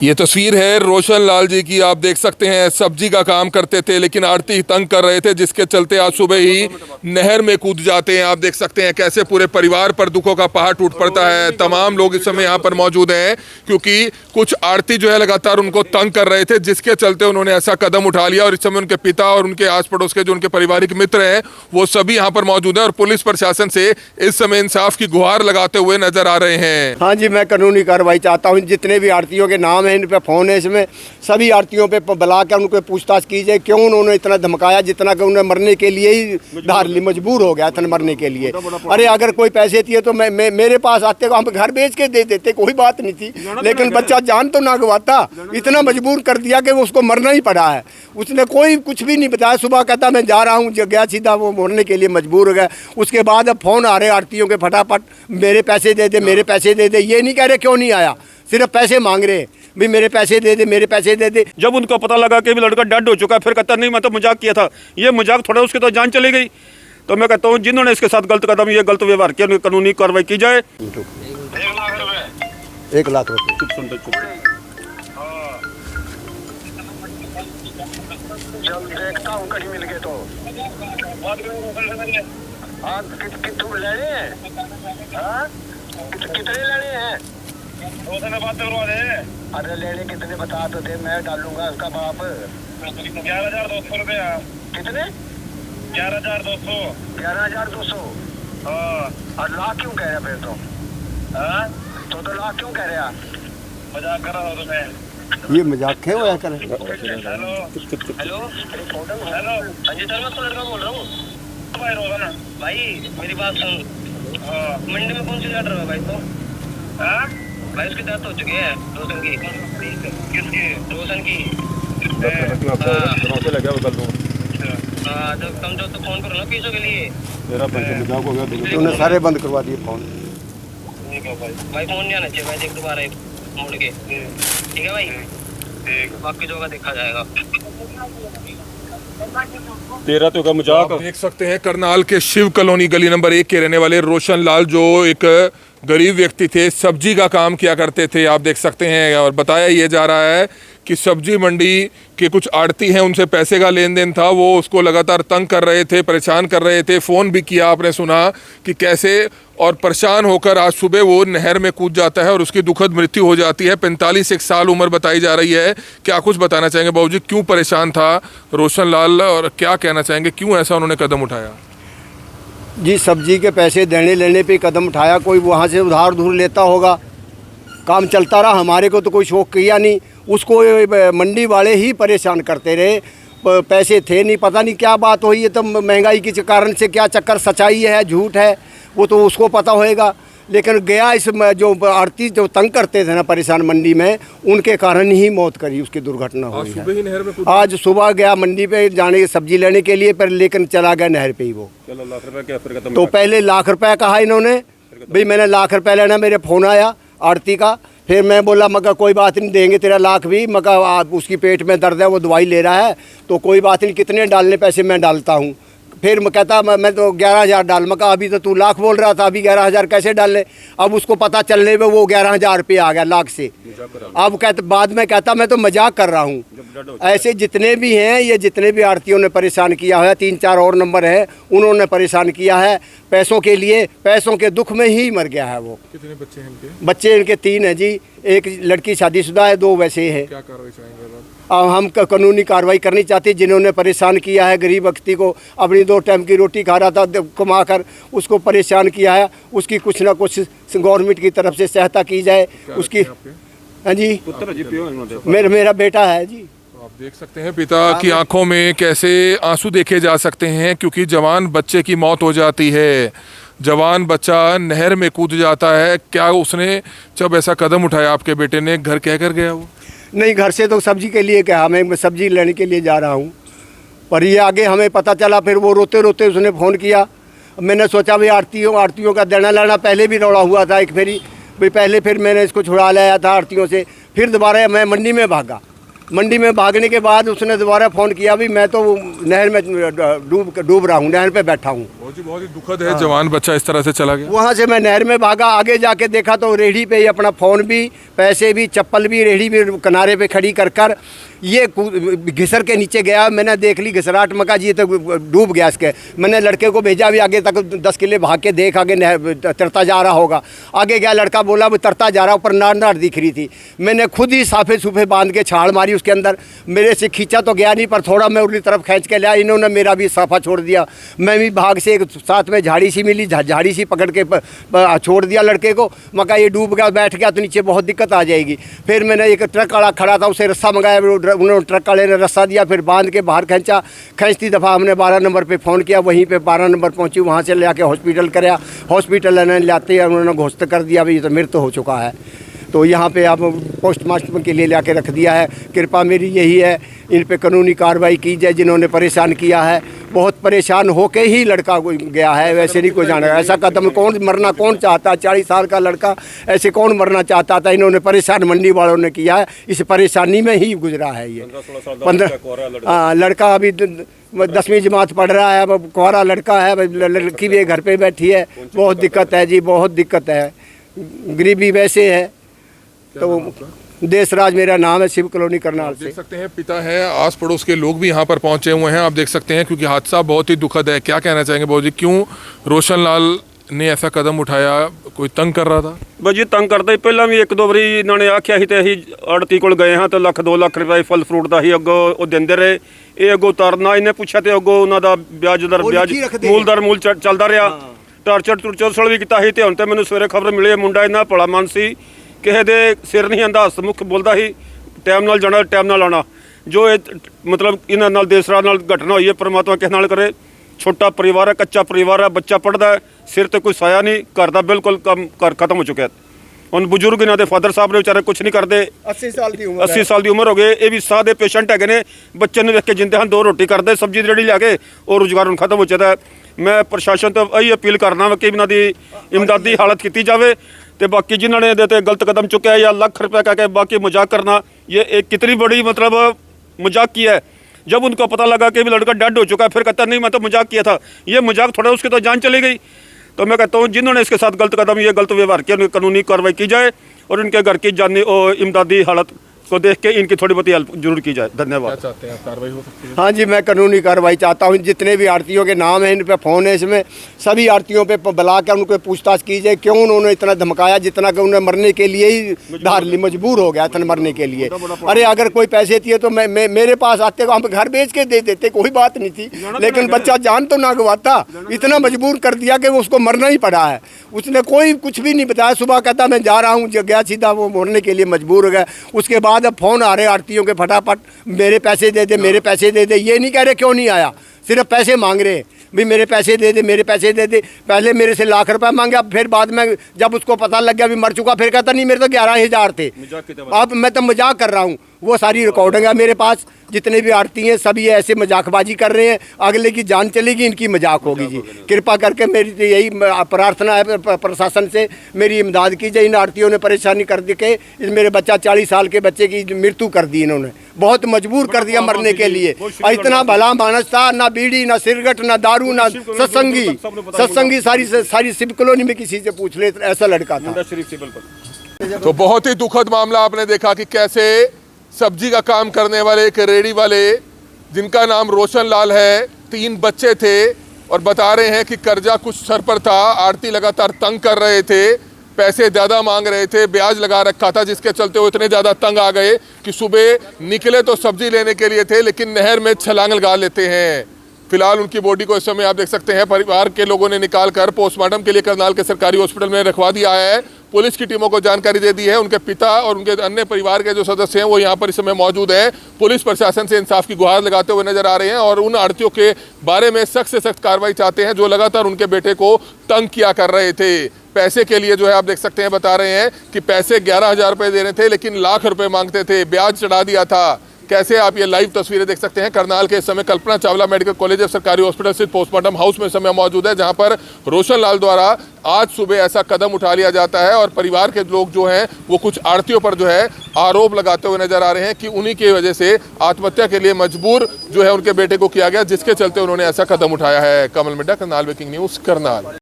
ये तस्वीर है रोशन लाल जी की। आप देख सकते हैं सब्जी का काम करते थे लेकिन आड़ती तंग कर रहे थे, जिसके चलते आज सुबह ही नहर में कूद जाते हैं। आप देख सकते हैं कैसे पूरे परिवार पर दुखों का पहाड़ टूट पड़ता है। तमाम लोग इस समय यहाँ पर मौजूद हैं क्योंकि कुछ आड़ती जो है लगातार उनको तंग कर रहे थे, जिसके चलते उन्होंने ऐसा कदम उठा लिया। और इस समय उनके पिता और उनके आस पड़ोस के जो उनके पारिवारिक मित्र हैं वो सभी यहाँ पर मौजूद हैं और पुलिस प्रशासन से इस समय इंसाफ की गुहार लगाते हुए नजर आ रहे हैं। हाँ जी, मैं कानूनी कार्रवाई चाहता हूँ। जितने भी आड़तियों के नाम इन पे फ़ोन है, इसमें सभी आड़तियों पे बुला कर उनको पूछताछ की जाए, क्यों उन्होंने इतना धमकाया, जितना कि उन्हें मरने के लिए ही मजबूर हो गया था मरने के लिए। अरे अगर कोई पैसे दिए तो मैं मेरे पास आते को हम घर बेच के दे देते, कोई बात नहीं थी, लेकिन बच्चा जान तो ना गवाता। इतना मजबूर कर दिया कि उसको मरना ही पड़ा है। उसने कोई कुछ भी नहीं बताया। सुबह कहता मैं जा रहा हूँ, गया सीधा वो मरने के लिए मजबूर हो गया। उसके बाद अब फ़ोन आ रहे आड़तियों के फटाफट, मेरे पैसे दे दे, मेरे पैसे दे दे। ये नहीं कह रहे क्यों नहीं आया, सिर्फ पैसे मांग रहे भी मेरे पैसे दे दे, मेरे पैसे दे दे। जब उनको पता लगा कि भी लड़का डेड हो चुका है, फिर कहता नहीं मैं तो मजाक किया था। ये मजाक थोड़ा, उसकी तो जान चली गई। तो मैं कहता हूँ जिन्होंने इसके साथ गलत कदम, ये गलत व्यवहार किया, उनकी कानूनी कार्रवाई की जाए। 1 लाख रुपए। चुप सुन, चुप। जब देखता हूँ कहीं मिल गए तो हाँ कितने लेने हैं, हाँ कितने लेने हैं, बात करवा दे। अरे लेने कितने बता तो दे, मैं डालूंगा उसका बाप। 11,200 रुपया। कितने? 11,200। 11,200। और लाख क्यों कह रहा फिर तो? हाँ तो लाख क्यों कह रहा? मजाक कर रहा हो तुम्हें। ये मजाक क्यों होया करे? हेलो हेलो हेलो, हाँ जी सर, मैं तो लड़का बोल रहा हूँ भाई। रोहन भाई मेरी बात सुन। मंडी में कौन सी ऑर्डर है भाई? तो हाँ भाई उसकी डेथ हो चुकी है, रोशन की। किसकी? रोशन की। हाँ जब समझो तो फोन करो ना पैसों के लिए। तेरा पैसे मजाक हो गया, तूने सारे बंद करवा दिए फ़ोन। भाई फोन नहीं आना चाहिए भाई, देख दोबारा मोड़ के। ठीक है भाई, बाकी जो होगा देखा जाएगा। तेरा तो का मजाक। आप देख सकते हैं करनाल के शिव कॉलोनी गली नंबर 1 के रहने वाले रोशन लाल, जो एक गरीब व्यक्ति थे, सब्जी का काम किया करते थे। आप देख सकते हैं और बताया ये जा रहा है कि सब्जी मंडी के कुछ आड़ती हैं, उनसे पैसे का लेन देन था। वो उसको लगातार तंग कर रहे थे, परेशान कर रहे थे। फ़ोन भी किया, आपने सुना कि कैसे, और परेशान होकर आज सुबह वो नहर में कूद जाता है और उसकी दुखद मृत्यु हो जाती है। 45 साल उम्र बताई जा रही है। क्या कुछ बताना चाहेंगे बाबूजी, क्यों परेशान था रोशन लाल और क्या कहना चाहेंगे, क्यों ऐसा उन्होंने कदम उठाया? जी सब्जी के पैसे देने लेने पे कदम उठाया। कोई वहाँ से उधार उधूर लेता होगा, काम चलता रहा। हमारे को तो कोई शौक किया नहीं, उसको मंडी वाले ही परेशान करते रहे। पैसे थे नहीं, पता नहीं क्या बात हुई है। तो महंगाई के कारण से क्या चक्कर, सच्चाई है झूठ है वो तो उसको पता होएगा। लेकिन गया इस जो आड़ती जो तंग करते थे ना परेशान मंडी में, उनके कारण ही मौत करी, उसकी दुर्घटना हुई है। आज सुबह गया मंडी पे जाने सब्जी लेने के लिए, पर लेकिन चला गया नहर पे ही वो। लाख रुपए क्या फिर तो पहले लाख रुपए कहा इन्होंने, भाई मैंने लाख रुपए लेना। मेरे फ़ोन आया आड़ती का, फिर मैं बोला मगर कोई बात नहीं, देंगे तेरा लाख भी। मगर उसकी पेट में दर्द है, वो दवाई ले रहा है, तो कोई बात नहीं, कितने डालने पैसे मैं डालता हूँ। फिर मैं कहता मैं तो 11,000 डाल। मैं कहा अभी तो तू लाख बोल रहा था, अभी 11,000 कैसे डाल ले? अब उसको पता चलने में वो 11,000 रुपये आ गया लाख से। अब कहते बाद में कहता मैं तो मजाक कर रहा हूँ। ऐसे जितने भी हैं, ये जितने भी आड़तियों ने परेशान किया है, 3-4 और नंबर है, उन्होंने परेशान किया है पैसों के लिए। पैसों के दुख में ही मर गया है वो। कितने बच्चे हैं इनके? बच्चे इनके 3 हैं जी। एक लड़की शादीशुदा है, 2 वैसे हैं। क्या कार्रवाई चाहेंगे? हम कानूनी कार्रवाई करनी चाहते, जिन्होंने परेशान किया है गरीब व्यक्ति को, अपनी 2 टाइम की रोटी खा रहा था कमा कर, उसको परेशान किया है, उसकी कुछ ना कुछ गवर्नमेंट की तरफ से सहायता की जाए उसकी। हाँ जी, मेरा बेटा है जी। आप देख सकते हैं पिता की आंखों में कैसे आंसू देखे जा सकते हैं, क्योंकि जवान बच्चे की मौत हो जाती है। जवान बच्चा नहर में कूद जाता है। क्या उसने जब ऐसा कदम उठाया आपके बेटे ने, घर कह कर गया वो? नहीं, घर से तो सब्जी के लिए कहा, मैं सब्जी लेने के लिए जा रहा हूँ, पर ये आगे हमें पता चला। फिर वो रोते रोते उसने फ़ोन किया। मैंने सोचा भाई आड़तियों का देना लेना पहले भी रौला हुआ था एक फेरी भाई पहले, फिर मैंने इसको छुड़ा लाया था आड़तियों से। फिर दोबारा मैं मंडी में भागा, मंडी में भागने के बाद उसने दोबारा फ़ोन किया भी मैं तो नहर में डूब रहा हूँ, नहर पे बैठा हूँ। बहुत ही दुखद है, जवान बच्चा इस तरह से चला गया। वहाँ से मैं नहर में भागा, आगे जाके देखा तो रेहड़ी पे ही अपना फ़ोन भी, पैसे भी, चप्पल भी, रेहड़ी भी किनारे पे खड़ी कर ये घिसर के नीचे गया। मैंने देख ली घिसराहट, मका जी तो डूब गया इसके। मैंने लड़के को भेजा भी आगे तक 10 किले भाग के देख, आगे तरता जा रहा होगा। आगे गया, लड़का बोला वो तरता जा रहा, ऊपर नार दिख रही थी। मैंने खुद ही साफे सूफे बांध के छाल मारी उसके अंदर। मेरे से खींचा तो गया नहीं, पर थोड़ा मैं उर्ली तरफ खींच के लिया, इन्होंने मेरा भी साफा छोड़ दिया। मैं भी भाग से एक साथ में झाड़ी सी मिली, झाड़ी सी पकड़ के छोड़ दिया लड़के को। मका ये डूब गया, बैठ गया तो नीचे बहुत दिक्कत आ जाएगी। फिर मैंने एक ट्रक वाला खड़ा था, उसे रस्सा मंगाया, उन्होंने ट्रक वाले ने रस्सा दिया, फिर बांध के बाहर खींचा। खींचती दफ़ा हमने 12 नंबर पे फ़ोन किया, वहीं पे 12 नंबर पहुंची, वहाँ से ले आके हॉस्पिटल कराया। हॉस्पिटल ने लाते ही उन्होंने घोषित कर दिया भाई ये तो मृत्यु हो चुका है। तो यहाँ पे अब पोस्टमार्टम के लिए ला के रख दिया है। कृपा मेरी यही है, इन पे कानूनी कार्रवाई की जाए जिन्होंने परेशान किया है। बहुत परेशान होके ही लड़का गया है, वैसे नहीं कोई जाना। ऐसा कदम कौन मरना कौन चाहता, 40 साल का लड़का ऐसे कौन मरना चाहता था। इन्होंने परेशान मंडी वालों ने किया है, इस परेशानी में ही गुजरा है ये 15 लड़का अभी 10वीं जमात पढ़ रहा है, अब कुंवारा लड़का है, लड़की भी घर पे बैठी है। बहुत दिक्कत है जी, बहुत दिक्कत है, गरीबी वैसे है। तो देशराज मेरा नाम है, शिव कॉलोनी करनाल से। देख सकते हैं पिता है, आस पड़ोस के लोग भी यहाँ पर पहुँचे हुए हैं, आप देख सकते हैं, क्योंकि हादसा बहुत ही दुखद है। क्या कहना चाहेंगे बाबू जी, क्यों रोशन लाल ने ऐसा कदम उठाया? कोई तंग कर रहा था? बस जी तंग करता ही, पहला भी 1-2 बारी इन्होंने आख्या ही तो अं आड़ती को गए हाँ तो $1-2 लाख रुपये फल फ्रूट का ही अगो वो देंदे रहे। ये अगो तरना इन्हें पूछा तो अगो उन्होंने ब्याज दर मूल दर मूल चलता रहा। टार्चर भी किया ही, तो मैंने सवेरे खबर मिली मुंडा इन्ना भला मानसी, किसी दे सिर नहीं आंदा, हसमुख बोलता ही, टाइम नाल जाना टाइम नाल आना। जो मतलब इन्हां नाल देसराज नाल घटना हुई है, परमात्मा किस नाल करे। छोटा परिवार है, कच्चा परिवार है, बच्चा पढ़ता है, सिर ते कोई साया नहीं, घर का बिल्कुल काम घर खत्म हो चुका है। ਹੁਣ ਬਜ਼ੁਰਗ ਇਹਨਾਂ ਦੇ ਫਾਦਰ ਸਾਹਿਬ ਨੇ ਵਿਚਾਰੇ ਕੁਝ ਨਹੀਂ ਕਰਦੇ, 80 ਸਾਲ ਦੀ ਉਮਰ 80 ਸਾਲ ਦੀ ਉਮਰ ਹੋ ਗਈ। ਇਹ ਵੀ ਸਾਹ ਦੇ ਪੇਸ਼ੈਂਟ ਹੈਗੇ ਨੇ, ਬੱਚੇ ਨੂੰ ਵੇਖ ਕੇ ਜਿੰਦੇ ਹਨ, 2 ਰੋਟੀ ਕਰਦੇ, ਸਬਜ਼ੀ ਦੀ ਰੇਹੜੀ ਲਿਆ ਕੇ ਉਹ ਰੁਜ਼ਗਾਰ ਹੁਣ ਖਤਮ ਹੋ ਚੁੱਕਾ ਹੈ। ਮੈਂ ਪ੍ਰਸ਼ਾਸਨ ਤੋਂ ਇਹੀ ਅਪੀਲ ਕਰਨਾ ਵਾ ਕਿ ਇਹਨਾਂ ਦੀ ਇਮਦਾਦੀ ਹਾਲਤ ਕੀਤੀ ਜਾਵੇ। तो बाकी जिन्होंने देते गलत कदम चुका है या लाख रुपया कह के बाकी मजाक करना, ये एक कितनी बड़ी मतलब मजाक की है। जब उनको पता लगा कि भी लड़का डेड हो चुका है, फिर कहता नहीं मैं तो मजाक किया था। ये मजाक थोड़ा, उसकी तो जान चली गई। तो मैं कहता हूँ जिन्होंने इसके साथ गलत कदम, ये गलत व्यवहार किया, उनकी कानूनी कार्रवाई की जाए और इनके घर की जानी इमदादी हालत को देख के इनकी थोड़ी बहुत हेल्प जरूर की जाए। धन्यवाद। क्या चाहते हैं आप, कार्रवाई हो सकती है? हाँ जी, मैं कानूनी कार्रवाई चाहता हूँ। जितने भी आड़तियों के नाम हैं इन पे फ़ोन है, इसमें सभी आड़तियों पे बुला कर उनको पूछताछ की जाए, क्यों उन्होंने इतना धमकाया, जितना कि उन्हें मरने के लिए ही मजबूर हो गया था मरने के लिए। अरे अगर कोई पैसे दिए तो मैं मेरे पास आते, हम घर बेच के दे देते, कोई बात नहीं थी, लेकिन बच्चा जान तो ना गवाता। इतना मजबूर कर दिया कि उसको मरना ही पड़ा है। उसने कोई कुछ भी नहीं बताया। सुबह कहता मैं जा रहा हूँ, गया सीधा, वो मरने के लिए मजबूर हो गया। उसके बाद अब फ़ोन आ रहे आड़तियों के फटाफट, मेरे पैसे दे दे, मेरे पैसे दे दे। ये नहीं कह रहे क्यों नहीं आया, सिर्फ पैसे मांग रहे भी मेरे पैसे दे दे, मेरे पैसे दे दे। पहले मेरे से $1 लाख मांगे, अब फिर बाद में जब उसको पता लग गया भी मर चुका, फिर कहता नहीं मेरे तो 11,000 थे। अब मैं तो मजाक कर रहा हूँ। वो सारी रिकॉर्डिंग है मेरे पास। जितने भी आड़ती हैं सभी ऐसे मजाकबाजी कर रहे हैं, अगले की जान चलेगी, इनकी मजाक होगी जी। कृपा करके मेरी तो यही प्रार्थना है प्रशासन से, मेरी इमदाद की जाए। इन आड़तियों ने परेशानी कर दी के मेरे बच्चा 40 साल के बच्चे की मृत्यु कर दी, इन्होंने बहुत मजबूर कर दिया मरने के लिए। और इतना भला मानस था, ना बीड़ी ना सिगरेट ना दारू ना सत्संगी सारी शिव कॉलोनी में किसी से पूछ ले, ऐसा लड़का था। तो बहुत ही दुखद मामला आपने देखा कि कैसे सब्जी का काम करने वाले एक रेहड़ी वाले, जिनका नाम रोशन लाल है, 3 बच्चे थे और बता रहे हैं कि कर्जा कुछ सर पर था, आड़ती लगातार तंग कर रहे थे, पैसे ज़्यादा मांग रहे थे, ब्याज लगा रखा था, जिसके चलते वो इतने ज़्यादा तंग आ गए कि सुबह निकले तो सब्जी लेने के लिए थे, लेकिन नहर में छलांग लगा लेते हैं। फिलहाल उनकी बॉडी को इस समय आप देख सकते हैं परिवार के लोगों ने निकाल कर पोस्टमार्टम के लिए करनाल के सरकारी हॉस्पिटल में रखवा दिया है। पुलिस की टीमों को जानकारी दे दी है। उनके पिता और उनके अन्य परिवार के जो सदस्य हैं वो यहाँ पर इस समय मौजूद हैं। पुलिस प्रशासन से इंसाफ की गुहार लगाते हुए नजर आ रहे हैं और उन आड़तियों के बारे में सख्त से सख्त कार्रवाई चाहते हैं जो लगातार उनके बेटे को तंग किया कर रहे थे। पैसे के लिए जो है आप देख सकते हैं, बता रहे हैं कि पैसे 11,000 रुपये दे रहे थे, लेकिन $1 लाख मांगते थे, ब्याज चढ़ा दिया था। कैसे आप ये लाइव तस्वीरें देख सकते हैं। करनाल के इस समय Kalpana Chawla medical college of सरकारी हॉस्पिटल स्थित पोस्टमार्टम हाउस में समय मौजूद है, जहां पर रोशन लाल द्वारा आज सुबह ऐसा कदम उठा लिया जाता है और परिवार के लोग जो हैं वो कुछ आड़तियों पर जो है आरोप लगाते हुए नजर आ रहे हैं कि उन्हीं की वजह से आत्महत्या के लिए मजबूर जो है उनके बेटे को किया गया, जिसके चलते उन्होंने ऐसा कदम उठाया है। कमल मिड्डा, करनाल ब्रेकिंग न्यूज़, करनाल।